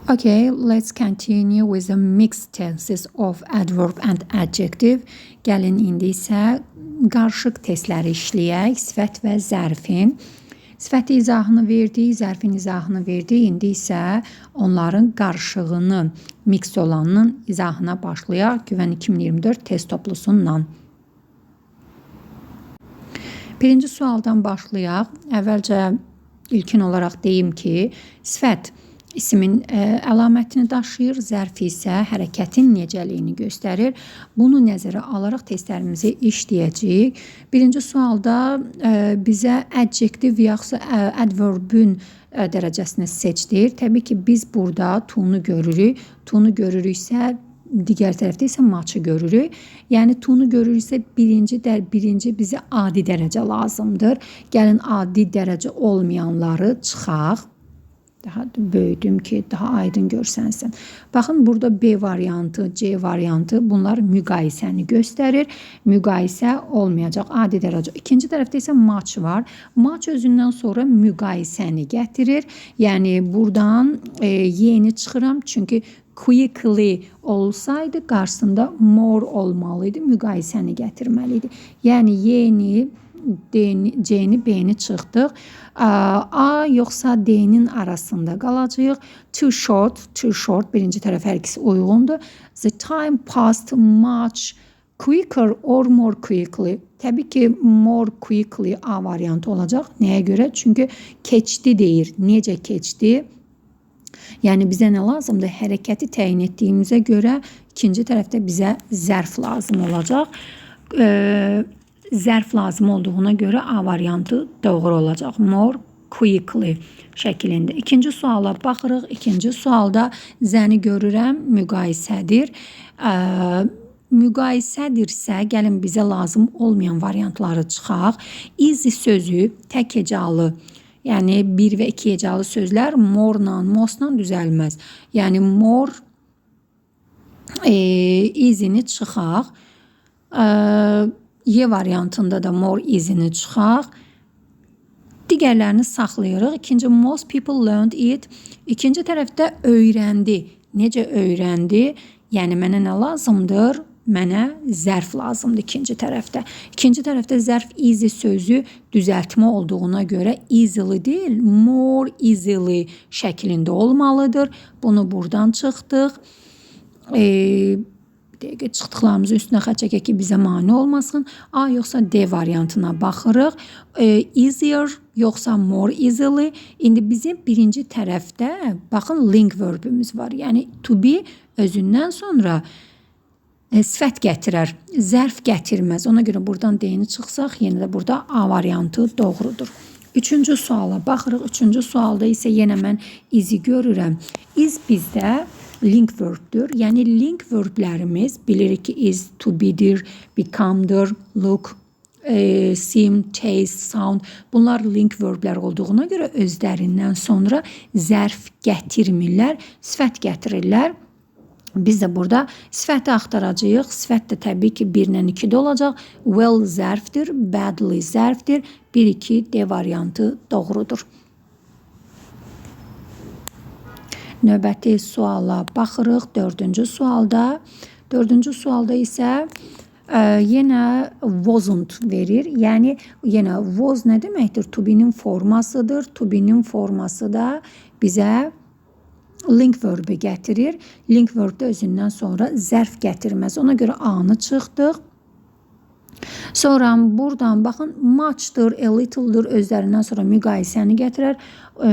Okay, let's continue with the mixed tenses of adverb and adjective. Gəlin indi isə qarışıq testləri işləyək. Sifət və zərfin. Sifəti izahını verdik, zərfin izahını verdik. İndi isə onların qarışığını, mix olanının izahına başlayaq. Güvən 2024 test toplusundan. Birinci sualdan başlayaq. Əvvəlcə ilkin olaraq deyim ki, sifət İsmin əlamətini daşıyır, zərf isə hərəkətin necəliyini göstərir. Bunu nəzərə alaraq testlərimizi işləyəcəyik. Birinci sualda bizə adjektiv yaxşı adverbün dərəcəsini seçdir. Təbii ki, biz burada to-nu görürük. To-nu görürüksə, digər tərəfdə isə match'ı görürük. Yəni to-nu görürüksə birinci bizə adi dərəcə lazımdır. Gəlin adi dərəcə olmayanları çıxaq. Daha böyüdüm ki, daha aydın görsənsin. Baxın, burada B variantı, C variantı bunlar müqayisəni göstərir. Müqayisə olmayacaq, adi dərəcə. İkinci tərəfdə isə match var. Match özündən sonra müqayisəni gətirir. Yəni, buradan yeni çıxıram. Çünki quickly olsaydı, qarşısında more olmalıydı. Müqayisəni gətirməliydi. Yəni, yeni C-ni, B-ni çıxdıq. A yoxsa D-nin arasında qalacaq. Too short, birinci tərəf hər ikisi uyğundur. The time passed much quicker or more quickly. Təbii ki, more quickly A variantı olacaq. Nəyə görə? Çünki keçdi deyir. Necə keçdi? Yəni, bizə nə lazımdır? Hərəkəti təyin etdiyimizə görə ikinci tərəfdə bizə zərf lazım olacaq. Zərf lazım olduğuna görə A variantı doğru olacaq. More quickly şəklində. İkinci suala baxırıq. İkinci sualda zəni görürəm, müqayisədir. Müqayisədirsə, gəlin bizə lazım olmayan variantları çıxaq. Easy sözü tək hecalı, yəni 1 və 2 hecalı sözlər more-la, most-la düzəlməz. Yəni more easy-ni çıxaq. Y variantında da more easy-ni çıxaq. Digərlərini saxlayırıq. İkinci, most people learned it. İkinci tərəfdə öyrəndi. Necə öyrəndi? Yəni, mənə nə lazımdır? Mənə zərf lazımdır ikinci tərəfdə. İkinci tərəfdə zərf easy sözü düzəltmə olduğuna görə easily deyil, more easily şəklində olmalıdır. Bunu buradan çıxdıq. Çıxdıqlarımızın üstünə xətt çəkək ki, bizə mane olmasın. A yoxsa D variantına baxırıq. Easier yoxsa more easily. İndi bizim birinci tərəfdə baxın link verbimiz var. Yəni to be özündən sonra sifət gətirər, zərf gətirməz. Ona görə buradan D-ni çıxsaq, yenə də burada A variantı doğrudur. Üçüncü suala baxırıq. Üçüncü sualda isə yenə mən izi görürəm. İz bizdə link verbdür. Yəni link verblərimiz bilirik ki, is, to be-dir, become-dır, look, seem, taste, sound. Bunlar link verblər olduğuna görə özlərindən sonra zərf gətirmirlər, sifət gətirirlər. Biz də burada sifəti axtaracağıq. Sifət də təbii ki 1-lə 2-də olacaq. Well zərfdir, badly zərfdir. 1-2 D variantı doğrudur. Növbəti suala baxırıq. Dördüncü sualda. Dördüncü sualda isə yenə wasn't verir. Yəni, yenə was nə deməkdir? To be-nin formasıdır. To be-nin forması da bizə link verbi gətirir. Link verb də özündən sonra zərf gətirməz. Ona görə A-nı çıxdıq. Sonra buradan baxın, much'dır, a little'dır, özlərindən sonra müqayisəni gətirər.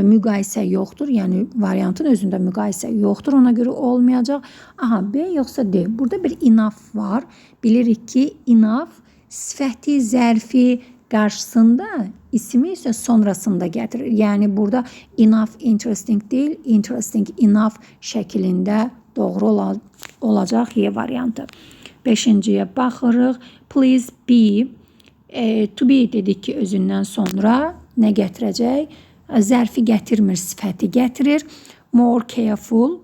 Müqayisə yoxdur, yəni variantın özündə müqayisə yoxdur, ona görə olmayacaq. Aha, B yoxsa D. Burada bir enough var. Bilirik ki, enough sifəti, zərfi qarşısında, ismi isə sonrasında gətirir. Yəni burada enough interesting deyil, interesting enough şəklində doğru olacaq Y variantı. Beşinciyə baxırıq. Please be. To be dedik ki, özündən sonra nə gətirəcək? Zərfi gətirmir, sifəti gətirir. More careful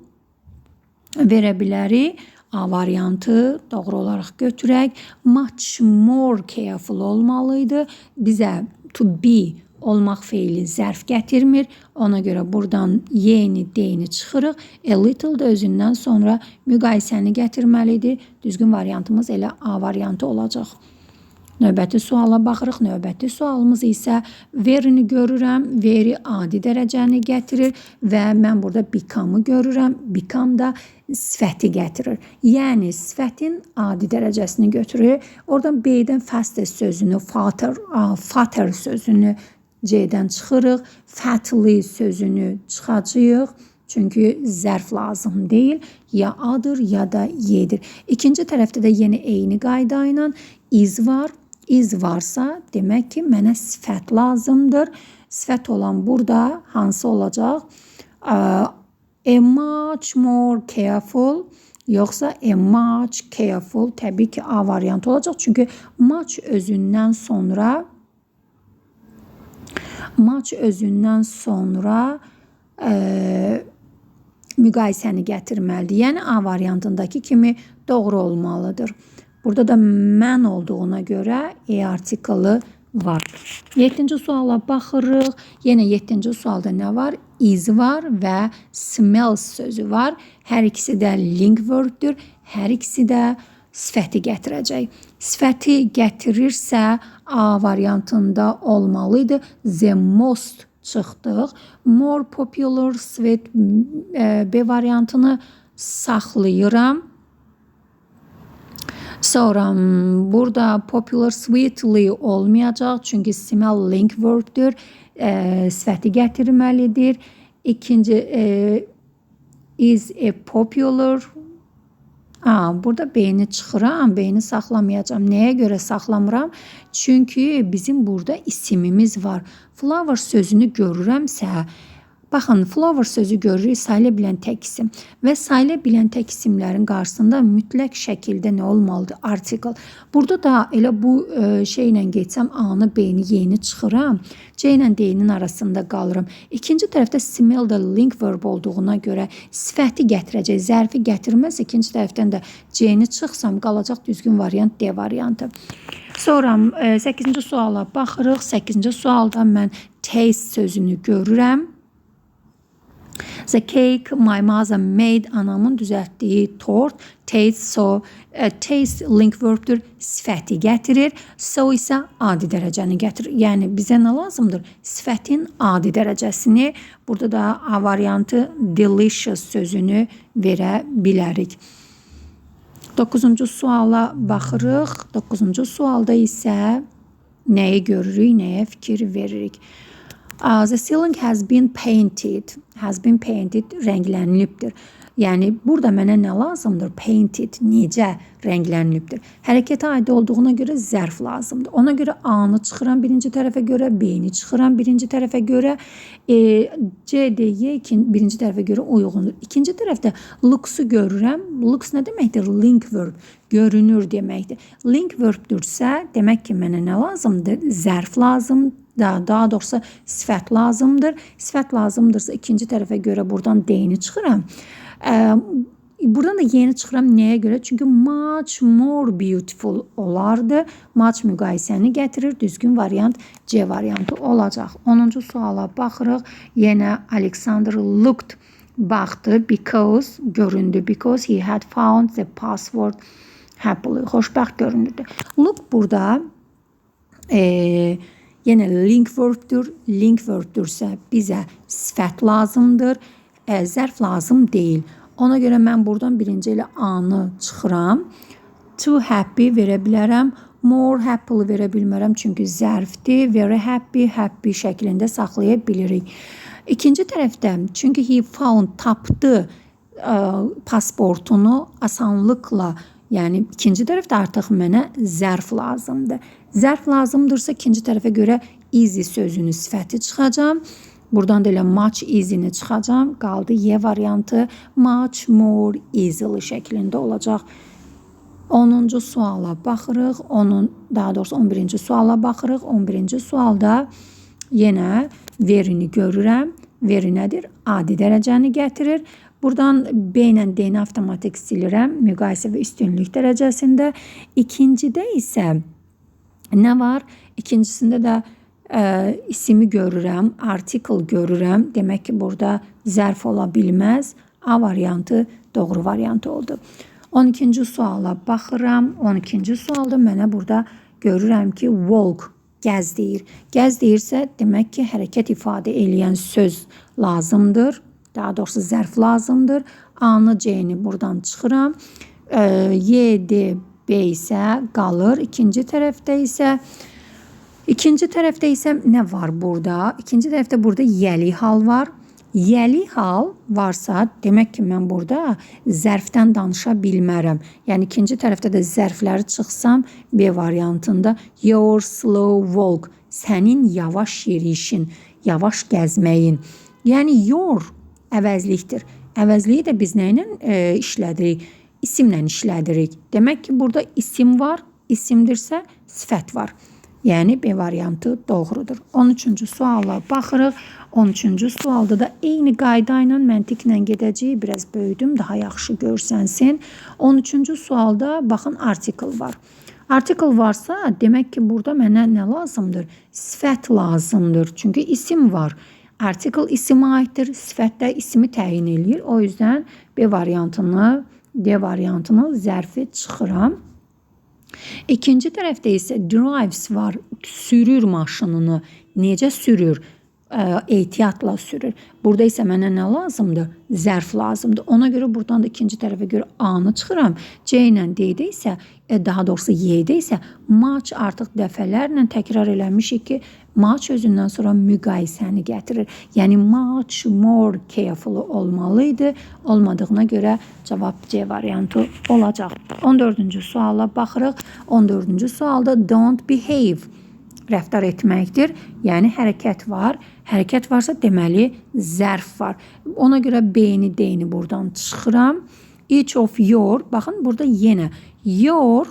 verə bilərik. A variantı doğru olaraq götürək. Much more careful olmalıydı. Bizə to be olmaq feili zərf gətirmir. Ona görə buradan y-ni, d-ni çıxırıq. A little da özündən sonra müqayisəni gətirməlidir. Düzgün variantımız elə A variantı olacaq. Növbəti suala baxırıq. Növbəti sualımız isə verini görürəm. Veri adi dərəcəni gətirir və mən burada become-ı görürəm. Become da sifəti gətirir. Yəni sifətin adi dərəcəsini götürür. Oradan B-dən fastest sözünü, fatter sözünü C-dən çıxırıq. Fatly sözünü çıxacağıq. Çünki zərf lazım deyil. Ya A-dır ya da Y-dir. İkinci tərəfdə də yenə eyni qayda ilə is var. İz varsa demək ki, mənə sifət lazımdır. Sifət olan burada hansı olacaq? A much more careful yoxsa a much careful? Təbii ki, A variantı olacaq. Çünki much özündən sonra müqayisəni gətirməlidir. Yəni A variantındakı kimi doğru olmalıdır. Burada da mən olduğuna görə E artiklı var. 7-ci suala baxırıq. Yenə 7-ci sualda nə var? Is var və smells sözü var. Hər ikisi də link worddur. Hər ikisi də sifəti gətirəcək. Sifəti gətirirsə A variantında olmalıydı. The most çıxdıq. More popular sweet B variantını saxlayıram. Sonra burada popular sweetly olmayacaq. Çünki smell link worddur. Sifəti gətirməlidir. İkinci is a popular. Burada B-ni çıxıram. B-ni saxlamayacağım. Nəyə görə saxlamıram? Çünki bizim burada isimimiz var. Flower sözünü görürəmsə, baxın, flower sözü görürük, sayıla bilən tək isim. Və sayıla bilən tək isimlərin qarşısında mütləq şəkildə nə olmalıdır? Article. Burada da elə bu şeylə geçsəm, A-nı, B-ni, Y-ni çıxıram. C ilə D-nin arasında qalıram. İkinci tərəfdə smell da link verb olduğuna görə sifəti gətirəcək. Zərfi gətirməz. İkinci tərəfdən də C-ni çıxsam, qalacaq düzgün variant D variantı. Sonra 8-ci suala baxırıq. 8-ci sualda mən taste sözünü görürəm. The cake my mother made, anamın düzəltdiyi tort. Taste link verbdur, sifəti gətirir. So isə adi dərəcəni gətirir. Yəni bizə nə lazımdır? Sifətin adi dərəcəsini. Burada da A variantı delicious sözünü verə bilərik. 9-cu suala baxırıq. 9-cu sualda isə nəyi görürük, nəyə fikir veririk? The ceiling has been painted. Has been painted rənglənilibdir. Yəni burada mənə nə lazımdır? Painted necə rənglənilibdir? Hərəkətə aid olduğuna görə zərf lazımdır. Ona görə A-nı çıxıram birinci tərəfə görə, B-ni çıxıram birinci tərəfə görə, C, D, Y birinci tərəfə görə uyğundur. İkinci tərəfdə looks-u görürəm. Looks nə deməkdir? Link verb. Görünür deməkdir. Link verbdürsə, demək ki, mənə nə lazımdır? Zərf lazımdır. Daha doğrusu sifət lazımdır. Sifət lazımdırsa ikinci tərəfə görə buradan D-ni çıxıram. Buradan da Y-ni çıxıram. Nəyə görə? Çünki much more beautiful olardı. Much müqayisəni gətirir. Düzgün variant C variantı olacaq. 10-cu suala baxırıq. Yenə Alexander looked, baxdı. Because, göründü. Because he had found the password happily. Xoşbəxt görünürdü. Look burada yenə link verbdur. Link verbdürsə bizə sifət lazımdır. Zərf lazım deyil. Ona görə mən buradan birinci ilə A-nı çıxıram. Too happy verə bilərəm. More happily verə bilmərəm. Çünki zərfdir. Very happy, happy şəklində saxlaya bilirik. İkinci tərəfdə, çünki he found, tapdı pasportunu asanlıqla. Yəni ikinci tərəfdə artıq mənə zərf lazımdır. Zərf lazımdırsa ikinci tərəfə görə easy sözünü sifəti çıxacam. Buradan da elə much easy-ni çıxacam. Qaldı Y variantı much more easily şəklində olacaq. 10-cu suala baxırıq. Daha doğrusu 11-ci suala baxırıq. 11-ci sualda yenə verini görürəm. Veri nədir? Adi dərəcəni gətirir. Buradan B ilə D-ni avtomatik silirəm. Müqayisə və üstünlük dərəcəsində. İkincidə isə nə var? İkincisində də isimi görürəm, artikel görürəm. Demək ki, burada zərf ola bilməz. A variantı doğru variant oldu. 12-ci suala baxıram. 12-ci sualda mənə burada görürəm ki, walk gəz deyir. Gəz deyirsə, demək ki, hərəkət ifadə eləyən söz lazımdır. Daha doğrusu zərf lazımdır. A-nı, C-ni buradan çıxıram. Y, D, B isə qalır. İkinci tərəfdə isə nə var burada? İkinci tərəfdə burada yəli hal var. Yəli hal varsa, demək ki, mən burada zərfdən danışa bilmərəm. Yəni, ikinci tərəfdə də zərfləri çıxsam, B variantında your slow walk, sənin yavaş yerişin, yavaş gəzməyin. Yəni, your əvəzlikdir. Əvəzliyi də biz nə ilə işlədirik? İsimlə işlədirik. Demək ki, burada isim var, isimdirsə sifət var. Yəni, B variantı doğrudur. 13-cü suala baxırıq. 13-cü sualda da eyni qayda ilə, məntiqlə gedəcəyik. Biraz böyüdüm, daha yaxşı görsənsin. 13-cü sualda, baxın, artikel var. Artikel varsa, demək ki, burada mənə nə lazımdır? Sifət lazımdır. Çünki isim var. Artikel isimə aiddir, sifət də ismi təyin eləyir. O yüzden B variantını, D variantını zərfi çıxıram. İkinci tərəfdə isə drives var, sürür maşınını. Necə sürür? Ehtiyatla sürür. Burada isə mənə nə lazımdır? Zərf lazımdır. Ona görə buradan da ikinci tərəfə görə A-nı çıxıram. C ilə D-də isə, daha doğrusu Y-də isə much artıq dəfələrlə təkrar eləmişik ki, much özündən sonra müqayisəni gətirir. Yəni, much more careful olmalıydı. Olmadığına görə cavab C variantı olacaq. 14-cü suala baxırıq. 14-cü sualda don't behave rəftar etməkdir. Yəni, hərəkət var. Hərəkət varsa, deməli, zərf var. Ona görə B-ni, D-ni buradan çıxıram. Each of your, baxın, burada yenə your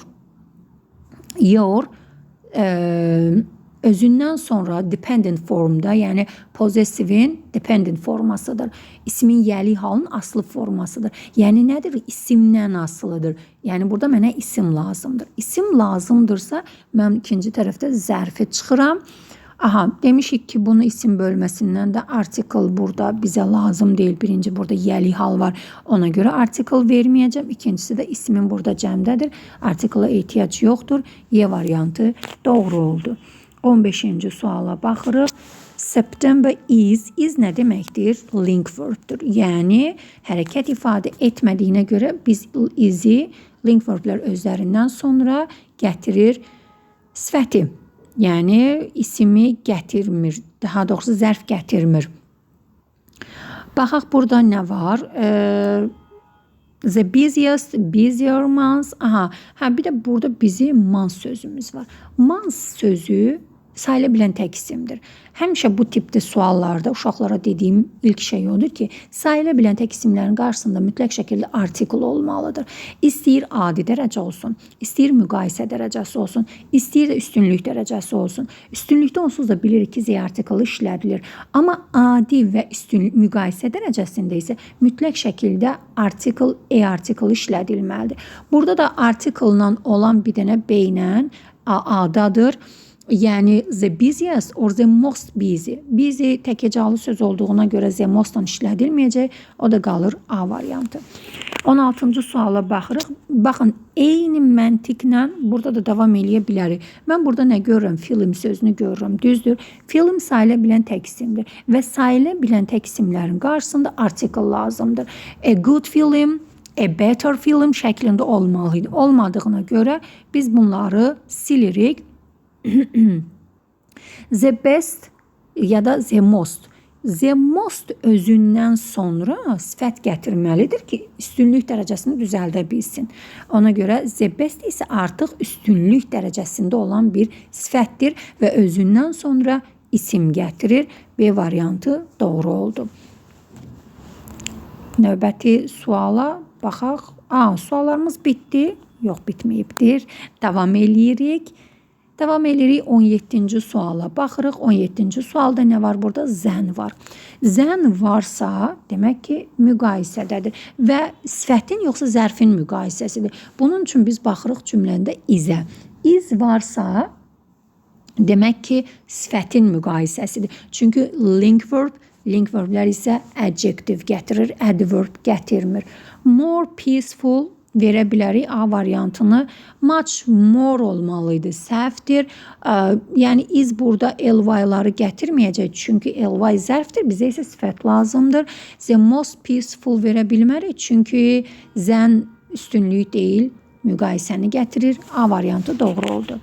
özündən sonra dependent formda, yəni possessive'in dependent formasıdır. İsmin yəli halın aslı formasıdır. Yəni nədir? İsimdən asılıdır. Yəni burada mənə isim lazımdır. İsim lazımdırsa, mən ikinci tərəfdə zərfi çıxıram. Aha, demişik ki, bunu isim bölməsindən də article burada bizə lazım deyil. Birinci burada yəli hal var. Ona görə article verməyəcəm. İkincisi də ismin burada cəmdədir. Article-a ehtiyac yoxdur. Y variantı doğru oldu. 15-ci suala baxırıq. September is nə deməkdir? Link verb'dir. Yəni, hərəkət ifadə etmədiyinə görə biz is'i link verb'lər özlərindən sonra gətirir sifəti. Yəni, ismi gətirmir. Daha doğrusu zərf gətirmir. Baxaq, burada nə var? The busiest, busier months. Aha, bir də burada busy month sözümüz var. Month sözü sayıla bilən tək isimdir. Həmişə bu tipdə suallarda uşaqlara dediyim ilk şey odur ki, sayıla bilən tək isimlərin qarşısında mütləq şəkildə artikel olmalıdır. İstəyir adi dərəcə olsun, istəyir müqayisə dərəcəsi olsun, istəyir də üstünlük dərəcəsi olsun. Üstünlükdə onsuz da bilirik ki, Z artikeli işlədilir. Amma adi və üstünlük müqayisə dərəcəsində isə mütləq şəkildə artikel, artikel işlədilməlidir. Burada da artikellə olan bir dənə B ilə A-dadır. Yəni, the busiest or the most busy. Busy təkəcalı söz olduğuna görə the most-dan işlədilməyəcək. O da qalır A variantı. 16-cı suala baxırıq. Baxın, eyni məntiqlə burada da davam eləyə bilərik. Mən burada nə görürəm? Film sözünü görürəm. Düzdür. Film sayıla bilən tək isimdir. Və sayıla bilən tək isimlərin qarşısında artikel lazımdır. A good film, a better film şəklində olmalıydı. Olmadığına görə biz bunları silirik. The best ya da the most. The most özündən sonra sifət gətirməlidir ki, üstünlük dərəcəsini düzəldə bilsin. Ona görə the best isə artıq üstünlük dərəcəsində olan bir sifətdir və özündən sonra isim gətirir. B variantı doğru oldu. Növbəti suala baxaq. Suallarımız bitdi. Yox, bitməyibdir. Davam eləyirik. 17-ci suala baxırıq. 17-ci sualda nə var burada? Zən var. Zən varsa, demək ki, müqayisədədir və sifətin yoxsa zərfin müqayisəsidir. Bunun üçün biz baxırıq cümləndə izə. İz varsa, Demək ki, sifətin müqayisəsidir. Çünki link verblər isə adjective gətirir, adverb gətirmir. More peaceful verə bilərik A variantını. Much more olmalıydı, səhvdir. Yəni iz burada ly-ları gətirməyəcək. Çünki ly zərfdir, bizə isə sifət lazımdır. The most peaceful verə bilmərik. Çünki zən üstünlük deyil, müqayisəni gətirir. A variantı doğru oldu.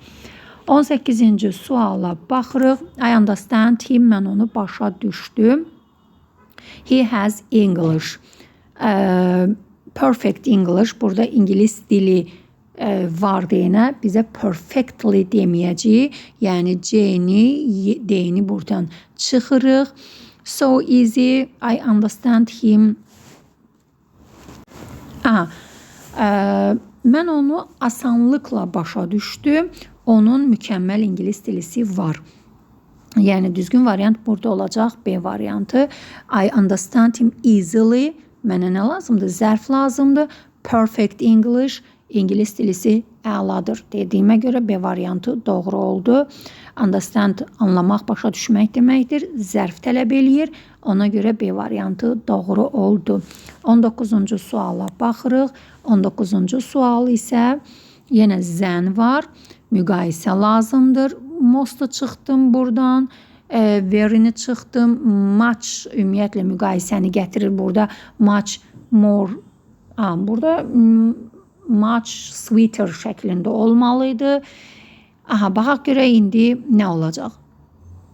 18-ci suala baxırıq. I understand him, mən onu başa düşdüm. He has English. Perfect English. Burada İngilis dili var deyənə bizə perfectly deməyəcəyik. Yəni C-ni, D-ni buradan çıxırıq. So easy. I understand him. Mən onu asanlıqla başa düşdüm. Onun mükəmməl İngilis dilisi var. Yəni düzgün variant burada olacaq B variantı. I understand him easily. Mənə nə lazımdır? Zərf lazımdır. Perfect English. İngilis dilisi əladır. Dediyimə görə B variantı doğru oldu. Understand anlamaq, başa düşmək deməkdir. Zərf tələb eləyir. Ona görə B variantı doğru oldu. 19-cu suala baxırıq. 19-cu sual isə yenə zən var. Müqayisə lazımdır. Most'u çıxdım buradan. Verini çıxdım. Much ümumiyyətlə müqayisəni gətirir. Burada much more. Burada much sweeter şəklində olmalıydı. Baxaq görə indi nə olacaq?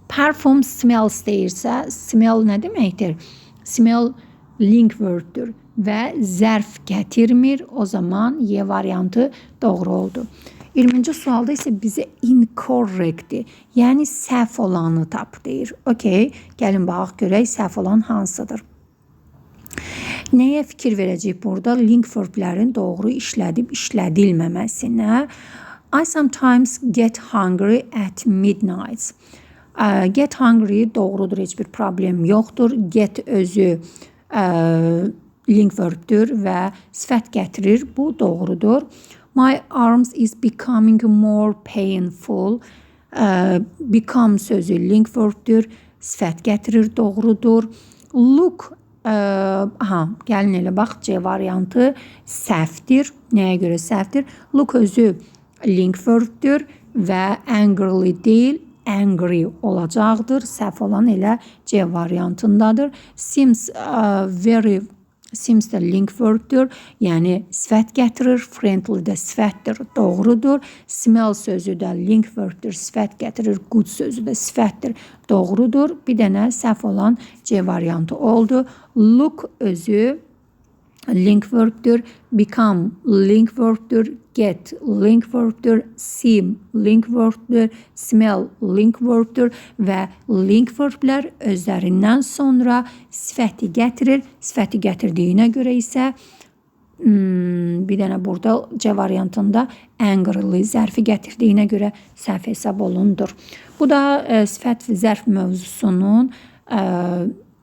Perfume smells deyirsə, smell nə deməkdir? Smell link word'dur və zərf gətirmir. O zaman Y variantı doğru oldu. 20-ci sualda isə bizə incorrectdir. Yəni səhv olanı tap deyir. Okey, gəlin baxaq görək səhv olan hansıdır. Nəyə fikir verəcəyik burada? Link verblərin doğru işlədib işlədilməməsinə. I sometimes get hungry at midnight. Get hungry doğrudur, heç bir problem yoxdur. Get özü link verbdür və sifət gətirir. Bu doğrudur. My arms is becoming more painful. Become sözü link verbdür. Sifət gətirir, doğrudur. Look, gəlin elə bax, C variantı səhvdir. Nəyə görə səhvdir? Look özü link verbdür və angrily deyil, angry olacaqdır. Səhv olan elə C variantındadır. Seems seems də link verbdür. Yəni sifət gətirir. Friendly də sifətdir. Doğrudur. Smell sözü də link verbdür. Sifət gətirir. Good sözü də sifətdir. Doğrudur. Bir dənə səhv olan C variantı oldu. Look özü link verbdür. Become link verbdür. Get link verbdür. Seem link verbdür. Smell link verbdür və link verblər özlərindən sonra sifəti gətirir. Sifəti gətirdiyinə görə isə bir dənə burada C variantında angrily zərfi gətirdiyinə görə səhv hesab olundur. Bu da sifət və zərf mövzusunun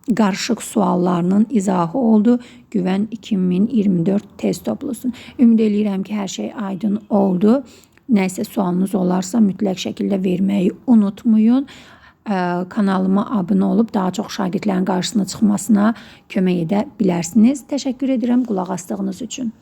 qarışıq suallarının izahı oldu. Güvən 2024 test toplusun. Ümid edirəm ki, hər şey aydın oldu. Nəysə sualınız olarsa mütləq şəkildə verməyi unutmayın. Kanalıma abunə olub daha çox şagirdlərin qarşısına çıxmasına kömək edə bilərsiniz. Təşəkkür edirəm qulaq asdığınız üçün.